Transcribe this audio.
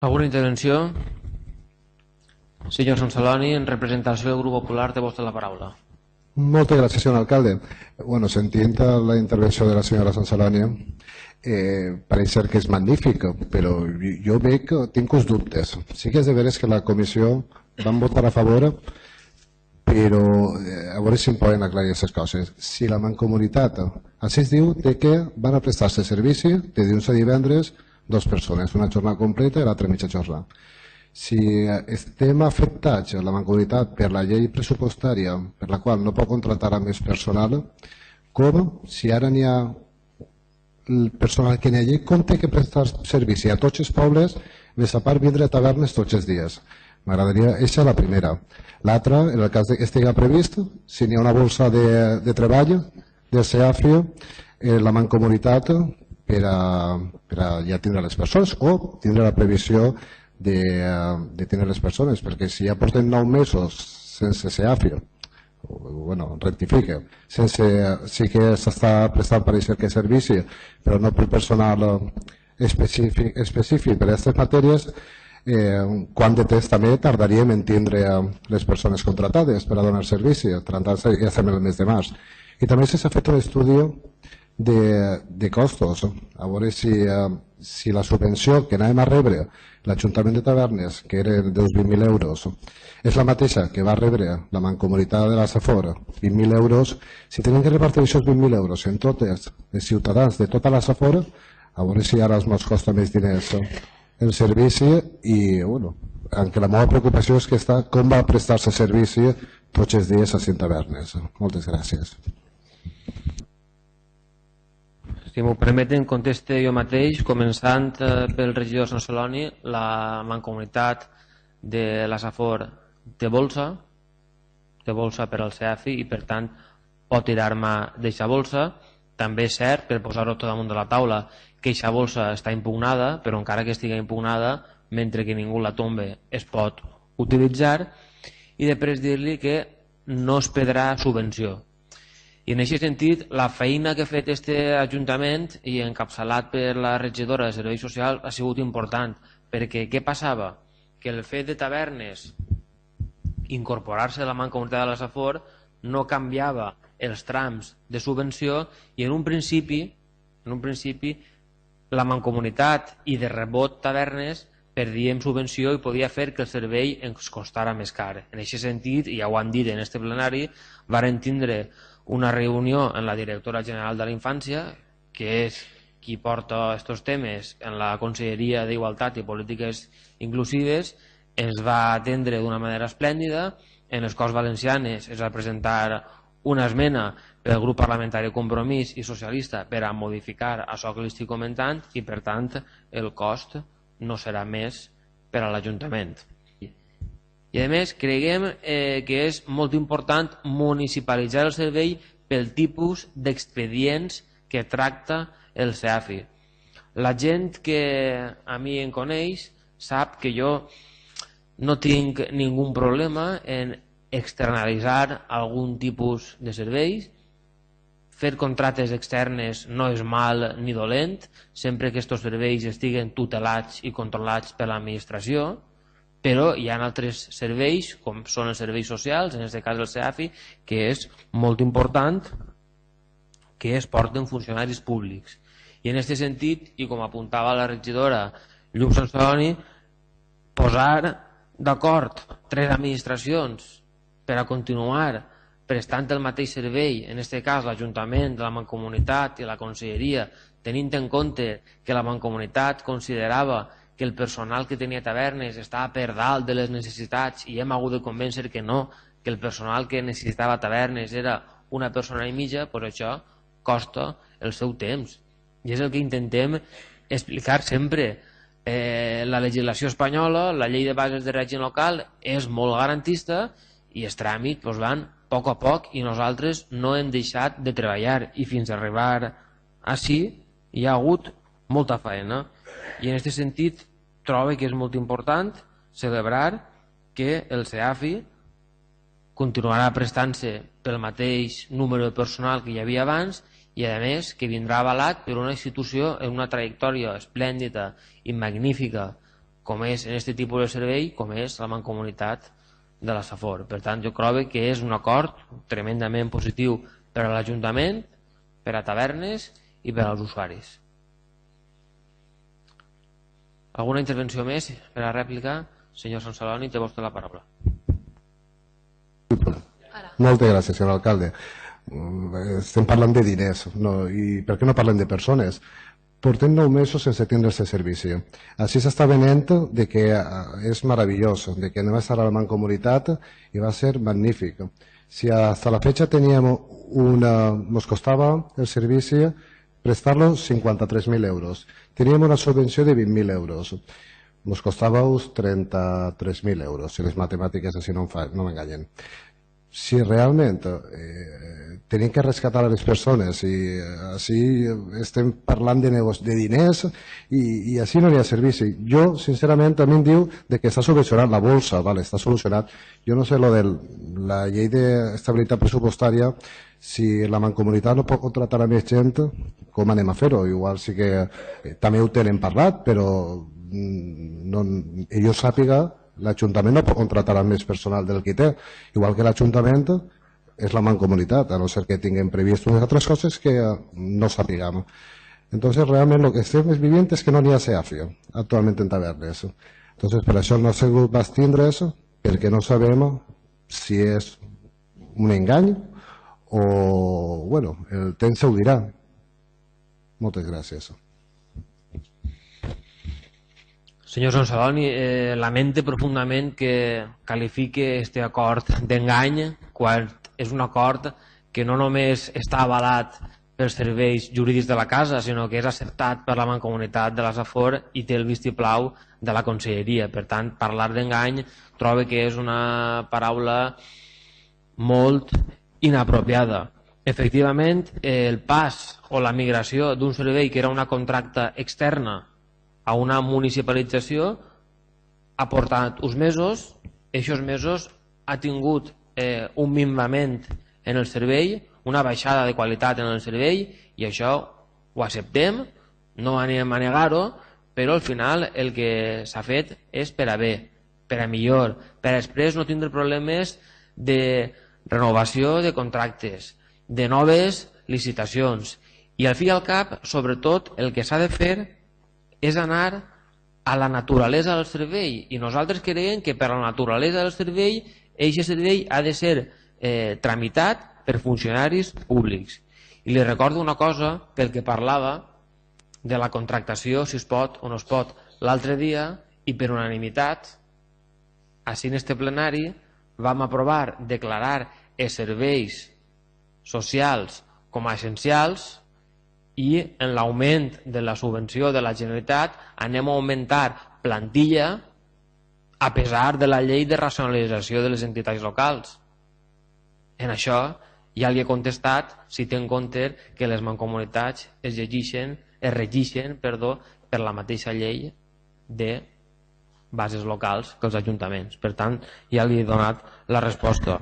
Alguna intervenció? Senyor Sansaloni, en representació del Grup Popular, té vostè la paraula. Moltes gràcies, senyor alcalde. Bueno, sentint la intervenció de la senyora Sansaloni, pareix ser que és magnífica, però jo veig que tinc uns dubtes. Sí que és de veres que la comissió van votar a favor, però a veure si em poden aclarir aquestes coses. Si la Mancomunitat així es diu que van a prestar-se servici de dilluns a divendres 2 persones, una jornada completa i l'altra mitja jornada. Si estem afectats a la Mancomunitat per la llei pressupostària per la qual no pot contractar a més personal, com si ara n'hi ha el personal que n'hi ha, com té que prestar servici a tots els pobles, més a part vindre a tavernes tots els dies? M'agradaria, aquesta la primera. L'altra, en el cas que estigui previst, si n'hi ha una bolsa de treball del CEAFI, la Mancomunitat per a ja tindre les persones o tindre la previsió de tindre les persones, perquè si ja porten 9 mesos sense CEAFI, bueno, rectifique, sí que s'està prestant per aquest servici, però no pel personal específic per a aquestes matèries, quant de temps també tardaríem en tindre les persones contratades per a donar servici, ja estem en el mes de març. I també s'ha fet un estudi de costos, a veure si la subvenció que anàvem a rebre l'Ajuntament de Tavernes, que era de 20.000 euros, és la mateixa que va rebre la Mancomunitat de la Safor, 20.000 euros. Si tenen que repartir aquests 20.000 euros en tots els ciutadans de tota la Safor, a veure si ara ens costa més diners el servici i, bueno, aunque la meva preocupació és que està com va prestar-se servici tots els dies a Tavernes. Moltes gràcies. Si m'ho permeten, conteste jo mateix, començant pel regidor Sansaloni. La Mancomunitat de la Safor té bolsa per al CEAFI i per tant pot tirar-me d'aquesta bolsa. També és cert, per posar-ho tot damunt de la taula, que aquesta bolsa està impugnada, però encara que estigui impugnada, mentre que ningú la tombe es pot utilitzar. I després dir-li que no es perdrà subvenció. I en aquest sentit, la feina que ha fet aquest Ajuntament i encapçalat per la regidora de Serveis Socials ha sigut important, perquè què passava? Que el fet de Tavernes incorporar-se a la Mancomunitat de la Safor no canviava els trams de subvenció i en un principi la Mancomunitat i de rebot Tavernes perdíem subvenció i podia fer que el servei ens costara més car. En aquest sentit, i ja ho han dit en aquest plenari, varen tindre una reunió amb la directora general de la Infància, que és qui porta aquests temes en la Conselleria d'Igualtat i Polítiques Inclusives. Ens va atendre d'una manera esplèndida. En les Corts Valencianes es va presentar una esmena pel grup parlamentari Compromís i Socialista per a modificar això que li estic comentant i per tant el cost no serà més per a l'Ajuntament. I a més creiem que és molt important municipalitzar el servei pel tipus d'expedients que tracta el CEAFI. La gent que a mi em coneix sap que jo no tinc ningú problema en externalitzar algun tipus de serveis. Fer contractes externes no és mal ni dolent, sempre que aquests serveis estiguen tutelats i controlats per l'administració, però hi ha altres serveis, com són els serveis socials, en aquest cas el CEAFI, que és molt important que es porten funcionaris públics. I en aquest sentit, i com apuntava la regidora Llum Sansaloni, posar d'acord 3 administracions per a continuar prestant el mateix servei, en aquest cas l'Ajuntament, la Mancomunitat i la Conselleria, tenint en compte que la Mancomunitat considerava que el personal que tenia Tavernes estava per dalt de les necessitats i hem hagut de convèncer que no, que el personal que necessitava Tavernes era una persona i mitja, doncs això costa el seu temps. I és el que intentem explicar sempre. La legislació espanyola, la llei de bases de règim local, és molt garantista i els tràmits van a poc i nosaltres no hem deixat de treballar i fins a arribar així hi ha hagut molta feina. I en aquest sentit trobo que és molt important celebrar que el CEAFI continuarà prestant-se pel mateix número de personal que hi havia abans i a més que vindrà avalat per una institució en una trajectòria esplèndida i magnífica com és en aquest tipus de servei, com és la mancomunitat de la Safor. Per tant, jo crec que és un acord tremendament positiu per a l'Ajuntament, per a tavernes i per als usuaris. Alguna intervenció més per a rèplica? Senyor Sansaloni, té vostè la paraula. Moltes gràcies, senyor alcalde. Estem parlant de diners, i per què no parlem de persones? Portem 9 mesos sense tindre aquest servici. Així s'està venent de que és meravellós, de que anem a estar a la mancomunitat i va ser magnífic. Si hasta la fecha nos costava el servici prestar-lo 53.000 euros. Teníem una subvenció de 20.000 euros. Nos costava uns 33.000 euros, si les matemàtiques així no m'enganyen. Si realment tenim que rescatar a les persones i així estem parlant de diners i així no hi ha servici. Jo, sincerament, també em diu que està subvencionat la bolsa, està solucionat. Jo no sé lo de la llei d'estabilitat pressupostària, si la mancomunitat no pot contratar a més gent, com anem a fer-ho? Igual sí que també ho tenen parlat, però jo sàpiga, l'Ajuntament no pot contratar a més personal del que té, igual que l'Ajuntament és la mancomunitat, a no ser que tinguem previst unes altres coses que no sapiguem. Entonces, realment, el que estem vivint és que no n'hi ha SEAFI actualment en tavernes. Entonces, per això el nostre grup va abstindre's, perquè no sabem si és un engany o, bueno, el temps ho dirà. Moltes gràcies. Senyor Sansaloni, lamente profundament que qualifique este acord d'engany quan és un acord que no només està avalat pels serveis jurídics de la casa, sinó que és acceptat per la mancomunitat de la Safor i té el vistiplau de la Conselleria. Per tant, parlar d'engany trobo que és una paraula molt inapropiada. Efectivament, el pas o la migració d'un servei que era una contracta externa a una municipalització ha portat uns mesos, aquests mesos ha tingut un minvament en el servei, una baixada de qualitat en el servei, i això ho acceptem, no anem a negar-ho, però al final el que s'ha fet és per a bé, per a millor, per a després no tindre problemes de renovació de contractes, de noves licitacions, i al fi i al cap, sobretot, el que s'ha de fer és anar a la naturalesa del servei, i nosaltres creiem que per la naturalesa del servei aquest servei ha de ser tramitat per funcionaris públics. I li recordo una cosa pel que parlava de la contractació, si es pot o no es pot, l'altre dia, i per unanimitat així en este plenari vam aprovar declarar els serveis socials com a essencials, i en l'augment de la subvenció de la Generalitat anem a augmentar plantilla a pesar de la llei de racionalització de les entitats locals. En això ja li he contestat si té en compte que les mancomunitats es regeixen per la mateixa llei de bases locals que els ajuntaments. Per tant, ja li he donat la resposta.